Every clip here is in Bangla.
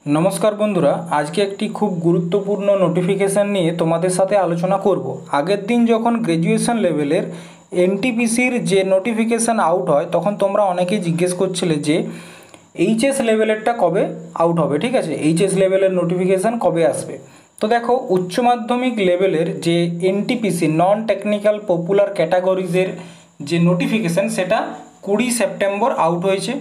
नमस्कार बंधुरा आज के एक खूब गुरुत्वपूर्ण नोटिफिकेशन निये तुम्हारे साथे आलोचना करब। आगेर दिन जखन ग्रेजुएशन लेभेलेर एनटीपीसीर जे नोटिफिकेशन आउट हय तखन तोमरा अनेकेई जिज्ञेस करछिले जे এইচএস लेभेलेरटा कबे आउट होबे। ठीक आछे, এইচএস लेभेलेर नोटिफिकेशन कबे आसबे। तो देखो उच्च माध्यमिक लेभेलेर जे एनटीपीसी नन टेक्निकल पपुलार कैटागरिजेर जे नोटिफिकेशन सेटा 20 सेप्टेम्बर आउट हयेछे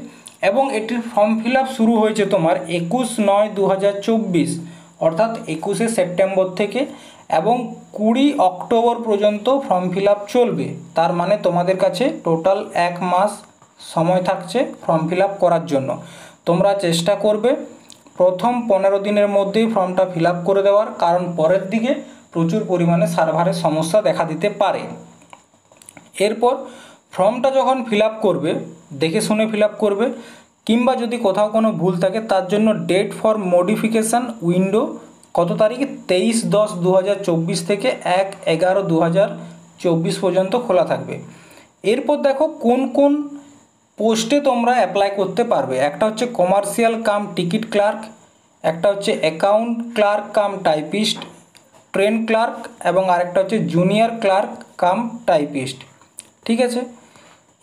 এবং এটির ফর্ম ফিল আপ শুরু হয়েছে তোমার 21/9/2024 অর্থাৎ 21শে সেপ্টেম্বর থেকে এবং 20 অক্টোবর পর্যন্ত ফর্ম ফিল আপ চলবে। তার মানে তোমাদের কাছে টোটাল 1 মাস সময় থাকছে ফর্ম ফিল আপ করার জন্য। তোমরা চেষ্টা করবে প্রথম 15 দিনের মধ্যেই ফর্মটা ফিল আপ করে দেওয়ার, কারণ পরের দিকে প্রচুর পরিমাণে সার্ভারের সমস্যা দেখা দিতে পারে। এরপর ফর্মটা যখন ফিল আপ করবে দেখে শুনে ফিল আপ করবে, কিংবা যদি কোথাও কোনো ভুল থাকে তার জন্য ডেট ফর মডিফিকেশান উইন্ডো কত তারিখে 23/10/2024 থেকে 1/11/2024 পর্যন্ত খোলা থাকবে। এরপর দেখো কোন কোন পোস্টে তোমরা অ্যাপ্লাই করতে পারবে। একটা হচ্ছে কমার্শিয়াল কাম টিকিট ক্লার্ক, একটা হচ্ছে account clerk cum typist train clerk এবং আরেকটা হচ্ছে জুনিয়র ক্লার্ক কাম টাইপিস্ট। ঠিক আছে,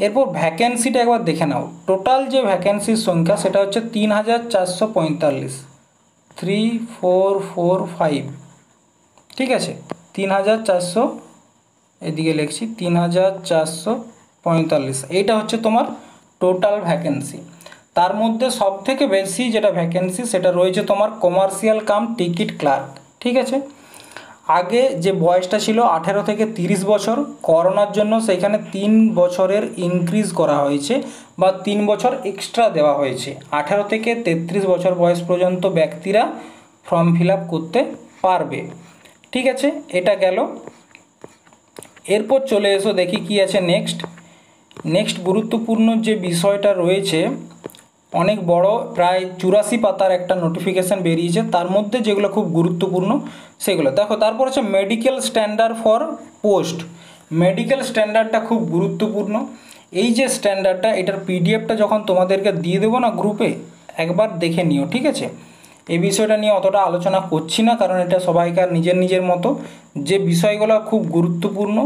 এরপর ভ্যাকেন্সিটা একবার দেখে নাও। টোটাল যে ভ্যাকেন্সির সংখ্যা সেটা হচ্ছে 3445, 3445। ঠিক আছে, 3400, এদিকে লিখছি 3445, এইটা হচ্ছে তোমার টোটাল ভ্যাকেন্সি। তার মধ্যে সবথেকে বেশি যেটা ভ্যাকেন্সি সেটা রয়েছে তোমার কমার্শিয়াল কাম টিকিট ক্লার্ক। ঠিক আছে, আগে যে বয়সটা ছিল 18 থেকে 30 বছর, করোনার জন্য সেইখানে 3 বছরের ইনক্রিজ করা হয়েছে বা 3 বছর এক্সট্রা দেওয়া হয়েছে। 18 থেকে 33 বছর বয়স পর্যন্ত ব্যক্তিরা ফর্ম ফিল আপ করতে পারবে। ঠিক আছে, এটা গেল। এরপর চলে এসো দেখি কি আছে নেক্সট গুরুত্বপূর্ণ যে বিষয়টা রয়েছে, অনেক বড় প্রায় 84 পাতার একটা নোটিফিকেশান বেরিয়েছে, তার মধ্যে যেগুলো খুব গুরুত্বপূর্ণ সেগুলো দেখো। তারপর হচ্ছে medical standard for post. Medical স্ট্যান্ডার্ডটা খুব গুরুত্বপূর্ণ। এই যে স্ট্যান্ডার্ডটা, এটার পিডিএফটা যখন তোমাদেরকে দিয়ে দেবো না গ্রুপে, একবার দেখে নিও। ঠিক আছে, এই বিষয়টা নিয়ে অতটা আলোচনা করছি না, কারণ এটা সবাইকার নিজের নিজের মতো। যে বিষয়গুলো খুব গুরুত্বপূর্ণ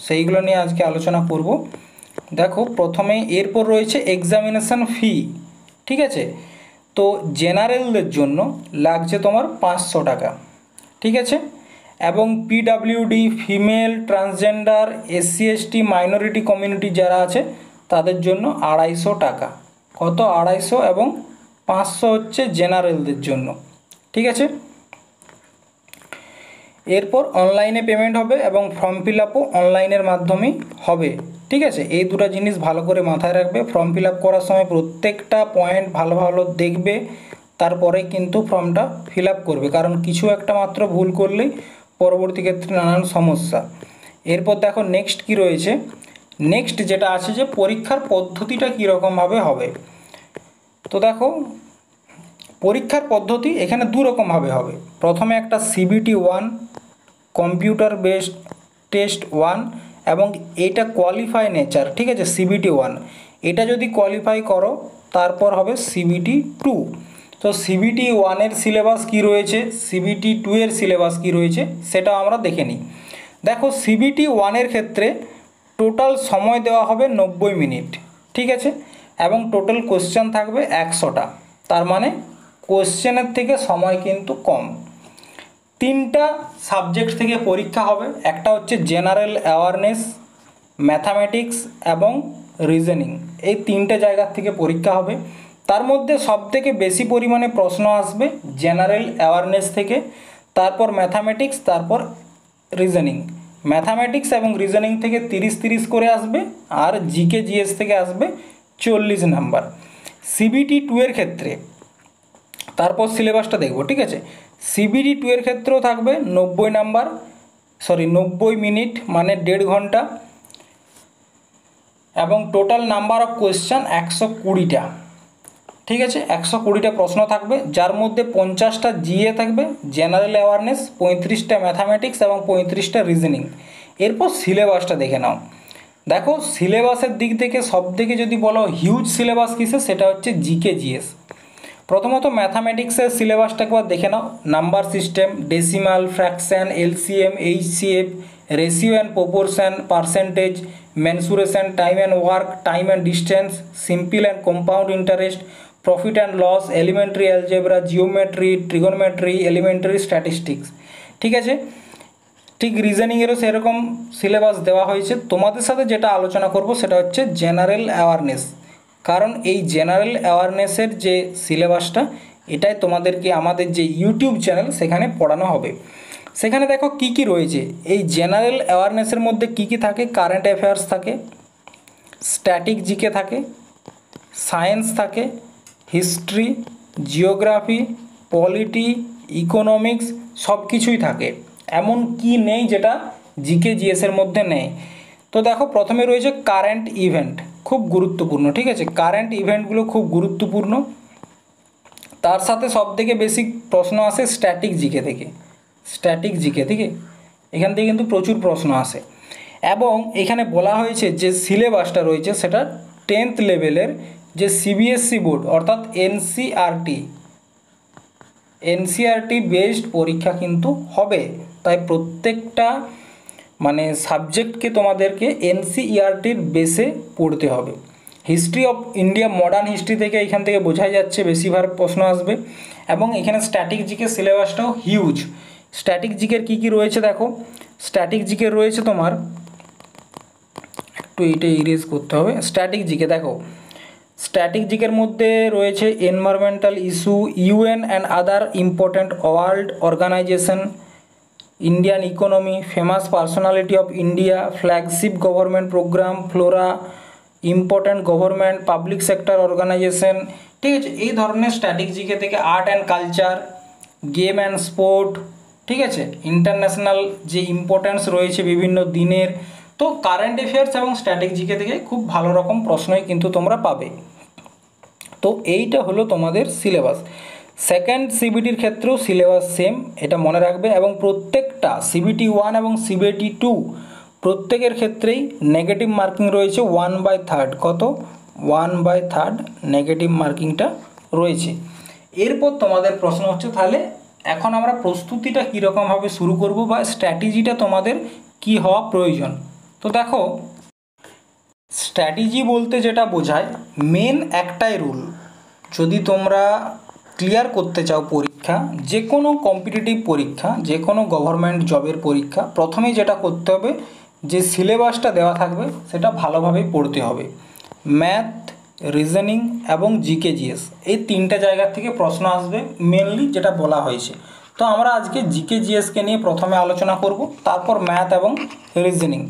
সেইগুলো নিয়ে আজকে আলোচনা করব। দেখো প্রথমে এরপর রয়েছে এক্সামিনেশন ফি। ঠিক আছে, তো জেনারেলদের জন্য লাগছে তোমার 500 টাকা। ঠিক আছে, এবং PWD, female, transgender, SC ST, minority community যারা আছে তাদের জন্য 250 টাকা। কত? 250 এবং 500 হচ্ছে জেনারেলদের জন্য। ঠিক আছে, এরপর অনলাইনে পেমেন্ট হবে এবং ফর্ম ফিল আপও অনলাইনের মাধ্যমেই হবে। ঠিক আছে, এই দুটো জিনিস ভালো করে মাথায় রাখবে। ফর্ম ফিল আপ করার সময় প্রত্যেকটা পয়েন্ট ভালো ভালো দেখবে, তারপরে কিন্তু ফর্মটা ফিল আপ করবে, কারণ কিছু একটা মাত্র ভুল করলেই পরবর্তী ক্ষেত্রে নানান সমস্যা। এরপর দেখো নেক্সট কি রয়েছে। নেক্সট যেটা আছে যে পরীক্ষার পদ্ধতিটা কীরকমভাবে হবে। তো দেখো পরীক্ষার পদ্ধতি এখানে 2 রকমভাবে হবে। প্রথমে একটা CBT 1 কম্পিউটার বেসড টেস্ট 1 এবং এটা কোয়ালিফাই নেচার। ঠিক আছে, CBT 1 এটা যদি কোয়ালিফাই করো তারপর হবে CBT 2। তো CBT 1 এর সিলেবাস কী রয়েছে, CBT 2 এর সিলেবাস কী রয়েছে সেটা আমরা দেখে নিই। দেখো CBT 1 এর ক্ষেত্রে টোটাল সময় দেওয়া হবে 90 মিনিট। ঠিক আছে, এবং টোটাল কোশ্চেন থাকবে 100টা। তার মানে কোশ্চেনের থেকে সময় কিন্তু কম। 3টা সাবজেক্ট থেকে পরীক্ষা হবে। একটা হচ্ছে জেনারেল অ্যাওয়ারনেস, ম্যাথামেটিক্স এবং রিজনিং। এই 3টে জায়গার থেকে পরীক্ষা হবে। তার মধ্যে সবথেকে বেশি পরিমাণে প্রশ্ন আসবে জেনারেল অ্যাওয়ারনেস থেকে, তারপর ম্যাথামেটিক্স, তারপর রিজনিং। ম্যাথামেটিক্স এবং রিজনিং থেকে 30-30 করে আসবে, আর জিকে জিএস থেকে আসবে 40 নাম্বার। CBT 2 এর ক্ষেত্রে তারপর সিলেবাসটা দেখব। ঠিক আছে, CBT 2 এর ক্ষেত্রেও থাকবে 90 মিনিট মানে 1.5 ঘন্টা, এবং টোটাল নাম্বার অফ কোয়েশ্চেন 120টা। ঠিক আছে, 120টা প্রশ্ন থাকবে, যার মধ্যে 50টা জিএ থাকবে, জেনারেল অ্যাওয়ারনেস, 35টা ম্যাথামেটিক্স এবং 35টা রিজনিং। এরপর সিলেবাসটা দেখে নাও। দেখো সিলেবাসের দিক থেকে সবথেকে যদি বলো হিউজ সিলেবাস কিসে, সেটা হচ্ছে জিকে জিএস। প্রথমত ম্যাথামেটিক্সের সিলেবাসটা একবার দেখে নাও। Number system, decimal, fraction, LCM, HCF, ratio and proportion, percentage, mensuration, time and work, time and distance, simple and compound interest, profit and loss, elementary algebra, geometry, trigonometry, elementary statistics. ঠিক আছে, ঠিক রিজনিংয়েরও সেরকম সিলেবাস দেওয়া হয়েছে। তোমাদের সাথে যেটা আলোচনা করব সেটা হচ্ছে জেনারেল অ্যাওয়ারনেস, কারণ এই জেনারেল অ্যাওয়ারনেসের যে সিলেবাসটা এটাই তোমাদেরকে আমাদের যে ইউটিউব চ্যানেল সেখানে পড়ানো হবে। সেখানে দেখো কি কি রয়েছে। এই জেনারেল অ্যাওয়ারনেসের মধ্যে কি কি থাকে? কারেন্ট অ্যাফেয়ার্স থাকে, স্ট্যাটিক জিকে থাকে, সায়েন্স থাকে, হিস্ট্রি, জিওগ্রাফি, পলিটি, ইকোনমিক্স, সব কিছুই থাকে। এমন কি নেই যেটা জিকে জিএসের মধ্যে নেই। তো দেখো প্রথমে রয়েছে কারেন্ট ইভেন্ট, খুব গুরুত্বপূর্ণ। ঠিক আছে, কারেন্ট ইভেন্টগুলো খুব গুরুত্বপূর্ণ। তার সাথে সবথেকে বেশি প্রশ্ন আসে স্ট্যাটিক জিকে থেকে। স্ট্যাটিক জিকে থেকে এখান থেকে কিন্তু প্রচুর প্রশ্ন আসে। এবং এখানে বলা হয়েছে যে সিলেবাসটা রয়েছে সেটা 10th লেভেলের যে সিবিএসসি বোর্ড অর্থাৎ এনসিআরটি বেসড পরীক্ষা কিন্তু হবে। তাই প্রত্যেকটা মানে সাবজেক্টকে তোমাদেরকে এনসিইআরটির বেসে পড়তে হবে। History of India, modern history থেকে এখান থেকে বোঝাই যাচ্ছে বেশিরভাগ প্রশ্ন আসবে। এবং এখানে স্ট্যাটিক জিকে সিলেবাসটাও হিউজ। স্ট্যাটিক জিকের কী কী রয়েছে দেখো। স্ট্যাটিক জিকে রয়েছে তোমার, একটু এইটা ইরেজ করতে হবে। স্ট্যাটিক জিকে দেখো, স্ট্যাটিক জিকের মধ্যে রয়েছে environmental issue, UN and other important world organisation, Indian economy, famous personality of India, flagship government programme, flora, important government public sector organisation. ঠিক আছে, এই ধরনের স্ট্যাটিক জিকে থেকে art and culture, game and sport, ঠিক আছে, ইন্টারন্যাশনাল যে ইম্পর্ট্যান্স রয়েছে বিভিন্ন দিনের। তো কারেন্ট অ্যাফেয়ার্স এবং স্ট্যাটিক জিকে থেকে খুব ভালো রকম প্রশ্নই কিন্তু তোমরা পাবে। তো এইটা হলো তোমাদের সিলেবাস। সেকেন্ড সিবিটির ক্ষেত্রেও সিলেবাস সেম, এটা মনে রাখবে। এবং প্রত্যেকটা সিবিটি 1 এবং সিবিটি 2 প্রত্যেকের ক্ষেত্রেই নেগেটিভ মার্কিং রয়েছে 1/3। কত? 1/3 নেগেটিভ মার্কিংটা রয়েছে। এরপর তোমাদের প্রশ্ন হচ্ছে তাহলে এখন আমরা প্রস্তুতিটা কীরকমভাবে শুরু করব বা স্ট্র্যাটেজিটা তোমাদের কি হওয়া প্রয়োজন। তো দেখো, স্ট্র্যাটেজি বলতে যেটা বোঝায় মেন একটাই রুল। যদি তোমরা ক্লিয়ার করতে চাও পরীক্ষা, যে কোনো কম্পিটিটিভ পরীক্ষা, যে কোনো গভর্নমেন্ট জবের পরীক্ষা, প্রথমেই যেটা করতে হবে যে সিলেবাসটা দেওয়া থাকবে সেটা ভালোভাবে পড়তে হবে। ম্যাথ, রিজনিং এবং জিকে জিএস এই তিনটে জায়গার থেকে প্রশ্ন আসবে মেনলি, যেটা বলা হয়েছে। তো আমরা আজকে জিকে জিএসকে নিয়ে প্রথমে আলোচনা করব, তারপর ম্যাথ এবং রিজনিং।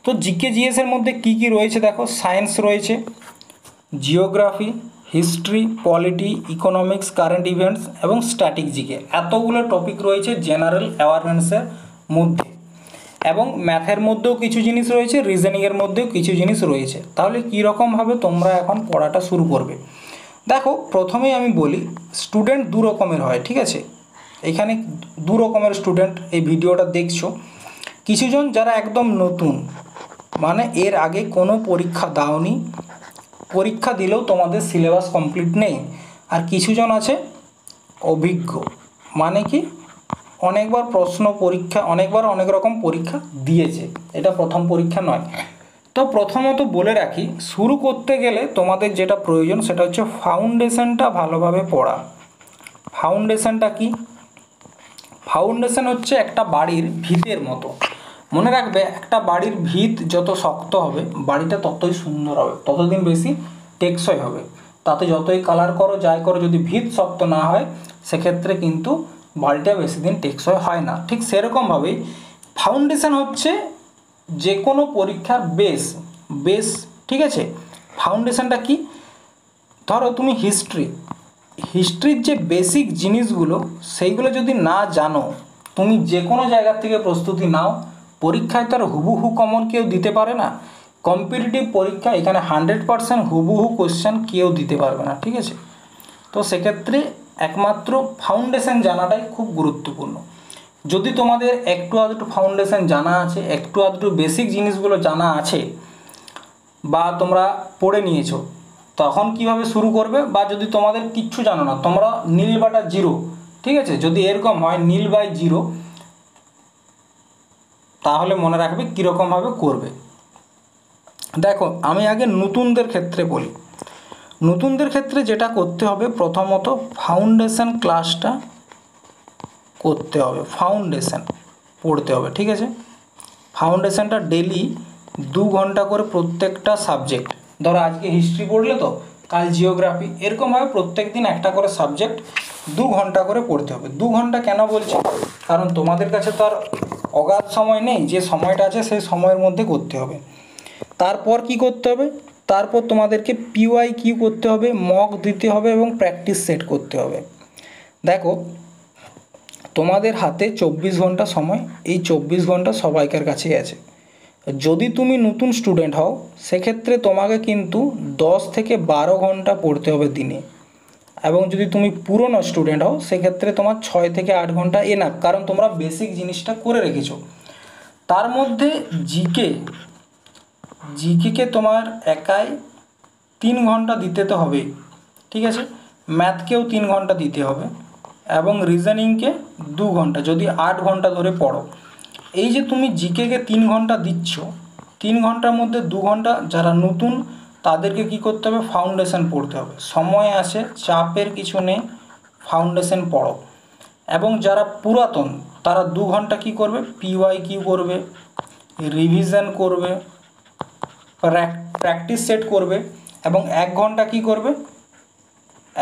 তো জিকে জিএসের মধ্যে কি কি রয়েছে দেখো। সায়েন্স রয়েছে, geography, history, polity, economics, current events এবং স্ট্যাটিক জিকে, এতগুলো টপিক রয়েছে জেনারেল অ্যাওয়ারনেসের মধ্যে। এবং ম্যাথের মধ্যেও কিছু জিনিস রয়েছে, রিজনিংয়ের মধ্যেও কিছু জিনিস রয়েছে। তাহলে কীরকমভাবে তোমরা এখন পড়াটা শুরু করবে দেখো। প্রথমেই আমি বলি স্টুডেন্ট দু রকমের হয়, ঠিক আছে। এখানে দু রকমের স্টুডেন্ট এই ভিডিওটা দেখছো। কিছুজন যারা একদম নতুন, মানে এর আগে কোনো পরীক্ষা দাওনি, পরীক্ষা দিলেও তোমাদের সিলেবাস কমপ্লিট নেই। আর কিছুজন আছে অভিজ্ঞ, মানে কি অনেকবার প্রশ্ন পরীক্ষা, অনেকবার অনেক রকম পরীক্ষা দিয়েছে, এটা প্রথম পরীক্ষা নয়। তো প্রথমত বলে রাখি, শুরু করতে গেলে তোমাদের যেটা প্রয়োজন সেটা হচ্ছে ফাউন্ডেশনটা ভালোভাবে পড়া। ফাউন্ডেশনটা কি? ফাউন্ডেশন হচ্ছে একটা বাড়ির ভিতের মতো। মনে রাখবে, একটা বাড়ির ভিত যত শক্ত হবে বাড়িটা ততই সুন্দর হবে, ততদিন বেশি টেকসই হবে। তাতে যতই কালার করো যাই করো, যদি ভিত শক্ত না হয় সেক্ষেত্রে কিন্তু বাড়িটা বেশি দিন টেকসই হয় না। ঠিক সেরকমভাবেই ফাউন্ডেশন হচ্ছে যে কোনো পরীক্ষার বেস। ঠিক আছে, ফাউন্ডেশনটা কি? ধরো তুমি হিস্ট্রির যে বেসিক জিনিসগুলো সেইগুলো যদি না জানো, তুমি যে কোনো জায়গার থেকে প্রস্তুতি নাও, পরীক্ষায় তার হুবহু কমন কেউ দিতে পারে না। কম্পিটিটিভ পরীক্ষা এখানে 100% হুবহু কোশ্চেন কেউ দিতে পারবে না, ঠিক আছে। তো সেক্ষেত্রে একমাত্র ফাউন্ডেশন জানাটাই খুব গুরুত্বপূর্ণ। যদি তোমাদের একটু আধটু ফাউন্ডেশন জানা আছে, একটু আধটু বেসিক জিনিসগুলো জানা আছে বা তোমরা পড়ে নিয়েছো, তখন কিভাবে শুরু করবে, বা যদি তোমাদের কিচ্ছু জানো না, তোমরা নীল বাটা জিরো, ঠিক আছে, যদি এরকম হয় নীল বাই জিরো, তাহলে মনে রাখবে কীরকমভাবে করবে। দেখো আমি আগে নতুনদের ক্ষেত্রে বলি। নতুনদের ক্ষেত্রে যেটা করতে হবে, প্রথমত ফাউন্ডেশন ক্লাসটা করতে হবে, ফাউন্ডেশন পড়তে হবে, ঠিক আছে। ফাউন্ডেশনটা ডেলি 2 ঘন্টা করে প্রত্যেকটা সাবজেক্ট, ধরো আজকে হিস্ট্রি পড়লে তো কাল জিওগ্রাফি, এরকমভাবে প্রত্যেক দিন একটা করে সাবজেক্ট 2 ঘন্টা করে পড়তে হবে। 2 ঘন্টা কেন বলছি, কারণ তোমাদের কাছে তো আর অগাধ সময় নেই, যে সময়টা আছে সেই সময়ের মধ্যে করতে হবে। তারপর কি করতে হবে, তারপর তোমাদেরকে PYQ করতে হবে, মক দিতে হবে এবং প্র্যাকটিস সেট করতে হবে। দেখো তোমাদের হাতে 24 ঘন্টা সময়, এই 24 ঘন্টা সবাইকার কাছেই আছে। যদি তুমি নতুন স্টুডেন্ট হও সেক্ষেত্রে তোমাকে কিন্তু 10 থেকে 12 ঘন্টা পড়তে হবে দিনে, এবং যদি তুমি পুরনো স্টুডেন্ট হও সেক্ষেত্রে তোমার 6 থেকে 8 ঘন্টা এনাফ, কারণ তোমরা বেসিক জিনিসটা করে রেখেছো। তার মধ্যে জিকে তোমার একাই 3 ঘন্টা দিতে তো হবেই, ঠিক আছে। ম্যাথকেও 3 ঘন্টা দিতে হবে, এবং রিজনিংকে 2 ঘন্টা, যদি 8 ঘন্টা ধরে পড়ো। এই যে তুমি জিকেকে 3 ঘন্টা দিচ্ছ, 3 ঘন্টার মধ্যে 2 ঘন্টা যারা নতুন তাদেরকে কি করতে হবে, ফাউন্ডেশন পড়তে হবে। সময় আছে, চাপের কিছু নেই, ফাউন্ডেশন পড়ো। এবং যারা পুরাতন তারা 2 ঘন্টা কি করবে, PYQ করবে, রিভিশন করবে, প্র্যাকটিস সেট করবে, এবং 1 ঘন্টা কি করবে,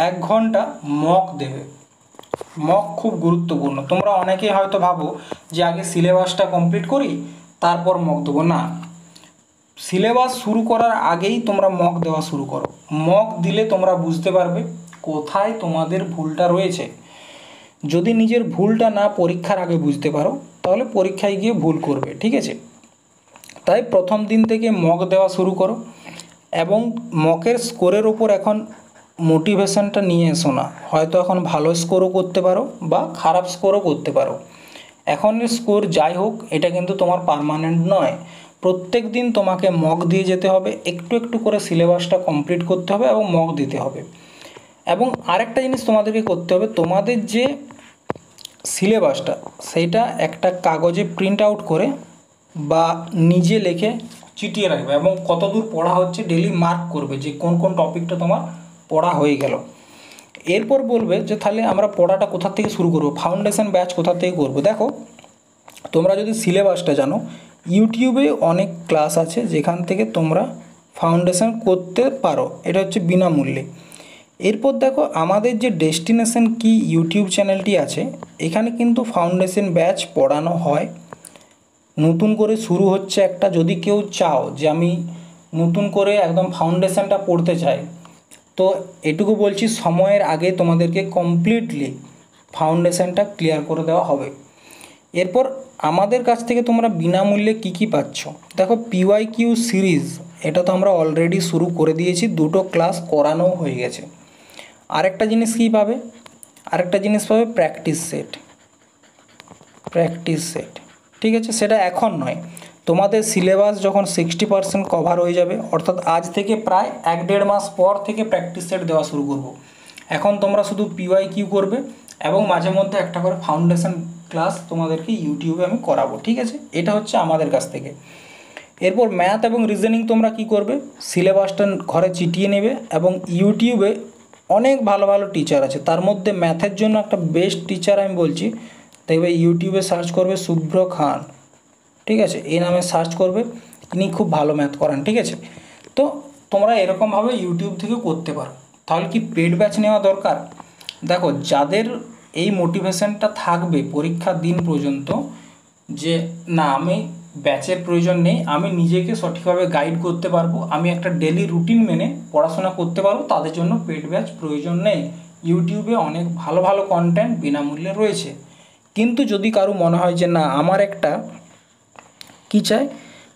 1 ঘন্টা মক দেবে। মক খুব গুরুত্বপূর্ণ। তোমরা অনেকেই হয়তো ভাবো যে আগে সিলেবাসটা কমপ্লিট করি তারপর মক দেবো, না, সিলেবাস শুরু করার আগেই তোমরা মক দেওয়া শুরু করো। মক দিলে তোমরা বুঝতে পারবে কোথায় তোমাদের ভুলটা রয়েছে। যদি নিজের ভুলটা না পরীক্ষার আগে বুঝতে পারো তাহলে পরীক্ষায় গিয়ে ভুল করবে, ঠিক আছে। তাই প্রথম দিন থেকে মক দেওয়া শুরু করো, এবং মকের স্কোরের ওপর এখন মোটিভেশনটা নিয়ে এসো না। হয়তো এখন ভালো স্কোরও করতে পারো বা খারাপ স্কোরও করতে পারো, এখন স্কোর যাই হোক এটা কিন্তু তোমার পার্মানেন্ট নয়। প্রত্যেক দিন তোমাকে মক দিয়ে যেতে হবে, একটু একটু করে সিলেবাসটা কমপ্লিট করতে হবে এবং মক দিতে হবে। এবং আরেকটা জিনিস তোমাদেরকে করতে হবে, তোমাদের যে সিলেবাসটা সেইটা একটা কাগজে প্রিন্ট আউট করে বা নিজে লিখে চিটিয়ে রাখবে, এবং কতদূর পড়া হচ্ছে ডেলি মার্ক করবে যে কোন কোন টপিকটা তোমার পড়া হয়ে গেল। এরপর বলবে যে তাহলে আমরা পড়াটা কোথা থেকে শুরু করব, ফাউন্ডেশন ব্যাচ কোথা থেকে করব। দেখো তোমরা যদি সিলেবাসটা জানো, ইউটিউবে অনেক ক্লাস আছে যেখান থেকে তোমরা ফাউন্ডেশন করতে পারো, এটা হচ্ছে বিনামূল্যে। এরপর দেখো আমাদের যে ডেস্টিনেশন কি ইউটিউব চ্যানেলটি আছে, এখানে কিন্তু ফাউন্ডেশন ব্যাচ পড়ানো হয়। নতুন করে শুরু হচ্ছে একটা, যদি কেউ চাও যে আমি নতুন করে একদম ফাউন্ডেশনটা পড়তে চাই, তো এটুকু বলছি সময়ের আগে তোমাদেরকে কমপ্লিটলি ফাউন্ডেশনটা ক্লিয়ার করে দেওয়া হবে। এরপর আমাদের কাছ থেকে তোমরা বিনামূল্যে কী কী পাচ্ছ, দেখো PYQ সিরিজ, এটা তো আমরা অলরেডি শুরু করে দিয়েছি, 2টো ক্লাস করানো হয়ে গেছে। আরেকটা জিনিস কী পাবে, আরেকটা জিনিস পাবে প্র্যাকটিস সেট, ঠিক আছে। সেটা এখন নয়, তোমাদের সিলেবাস যখন 60% কভার হয়ে যাবে, অর্থাৎ আজ থেকে প্রায় 1-1.5 মাস পর থেকে প্র্যাকটিস সেট দেওয়া শুরু করব। এখন তোমরা শুধু PYQ করবে এবং মাঝে মধ্যে একটা করে ফাউন্ডেশন ক্লাস তোমাদেরকে ইউটিউবে আমি করাবো, ঠিক আছে। এটা হচ্ছে আমাদের কাছ থেকে। এরপর ম্যাথ এবং রিজনিং তোমরা কি করবে, সিলেবাসটা ঘরে চিটিয়ে নেবে, এবং ইউটিউবে অনেক ভালো ভালো টিচার আছে, তার মধ্যে ম্যাথের জন্য একটা বেস্ট টিচার আমি বলছি, দেখবে ইউটিউবে সার্চ করবে শুভ্র খান, ঠিক আছে, এই নামে সার্চ করবে, ইনি খুব ভালো ম্যাথ করান, ঠিক আছে। তো তোমরা এরকমভাবে ইউটিউব থেকে করতে পারো। তাহলে কি পেড ব্যাচ নেওয়া দরকার? দেখো যাদের এই মোটিভেশনটা থাকবে পরীক্ষার দিন পর্যন্ত যে না আমি ব্যাচের প্রয়োজন নেই, আমি নিজেকে সঠিকভাবে গাইড করতে পারবো, আমি একটা ডেলি রুটিন মেনে পড়াশোনা করতে পারবো, তাদের জন্য পেড ব্যাচ প্রয়োজন নেই। ইউটিউবে অনেক ভালো ভালো কন্টেন্ট বিনামূল্যে রয়েছে। কিন্তু যদি কারো মনে হয় যে না আমার একটা কী চাই,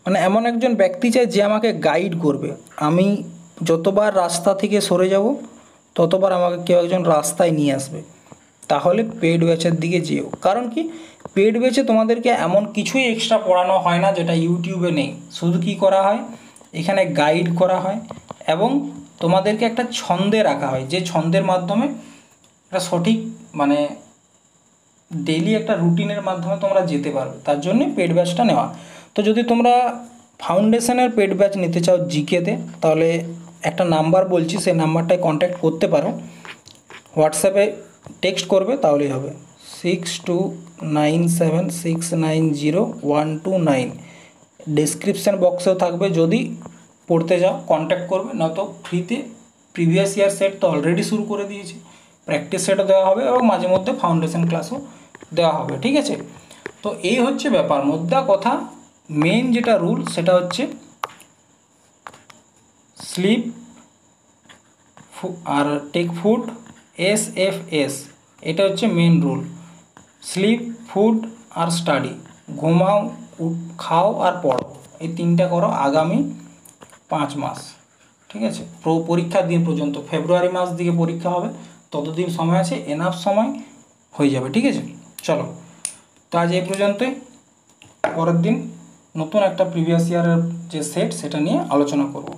মানে এমন একজন ব্যক্তি চাই যে আমাকে গাইড করবে, আমি যতবার রাস্তা থেকে সরে যাব ততবার আমাকে কেউ একজন রাস্তায় নিয়ে আসবে, তাহলে পেড ব্যাচের দিকে যেও। কারণ কি, পেড ব্যাচে তোমাদেরকে এমন কিছুই এক্সট্রা পড়ানো হয় না যেটা ইউটিউবে নেই। শুধু কি করা হয়, এখানে গাইড করা হয় এবং তোমাদেরকে একটা ছন্দে রাখা হয়, যে ছন্দের মাধ্যমে একটা সঠিক মানে ডেইলি একটা রুটিনের মাধ্যমে তোমরা যেতে পারবে, তার জন্যে পেড ব্যাচটা নেওয়া। তো যদি তোমরা ফাউন্ডেশনের পেড ব্যাচ নিতে চাও জিকেতে, তাহলে একটা নাম্বার বলছি, সেই নাম্বারটায় কন্ট্যাক্ট করতে পারো, হোয়াটসঅ্যাপে টেক্সট করবে তাহলেই হবে, 6297690129। ডেসক্রিপশান বক্সেও থাকবে, যদি পড়তে যাও কন্ট্যাক্ট করবে, নয়তো ফ্রিতে প্রিভিয়াস ইয়ার সেট তো অলরেডি শুরু করে দিয়েছি, প্র্যাকটিস সেটও দেওয়া হবে এবং মাঝে মধ্যে ফাউন্ডেশন ক্লাসও দেওয়া হবে, ঠিক আছে। তো এই হচ্ছে ব্যাপার, মোদ্দা কথা মেন যেটা রুল সেটা হচ্ছে স্লিপ আর টেক ফুড, SFS, এটা হচ্ছে মেন রুল। স্লিপ, ফুড আর স্টাডি, ঘুমাও, খাও আর পড়ো, এই তিনটা করো আগামী 5 মাস, ঠিক আছে। পরীক্ষার দিন পর্যন্ত, ফেব্রুয়ারি মাস দিকে পরীক্ষা হবে, ততদিন সময় আছে, এনাফ সময় হয়ে যাবে, ঠিক আছে। চলো, তো আজ এই পর্যন্তই, পরের দিন নতুন একটা প্রিভিয়াস ইয়ারের যে সেট সেটা নিয়ে আলোচনা করব।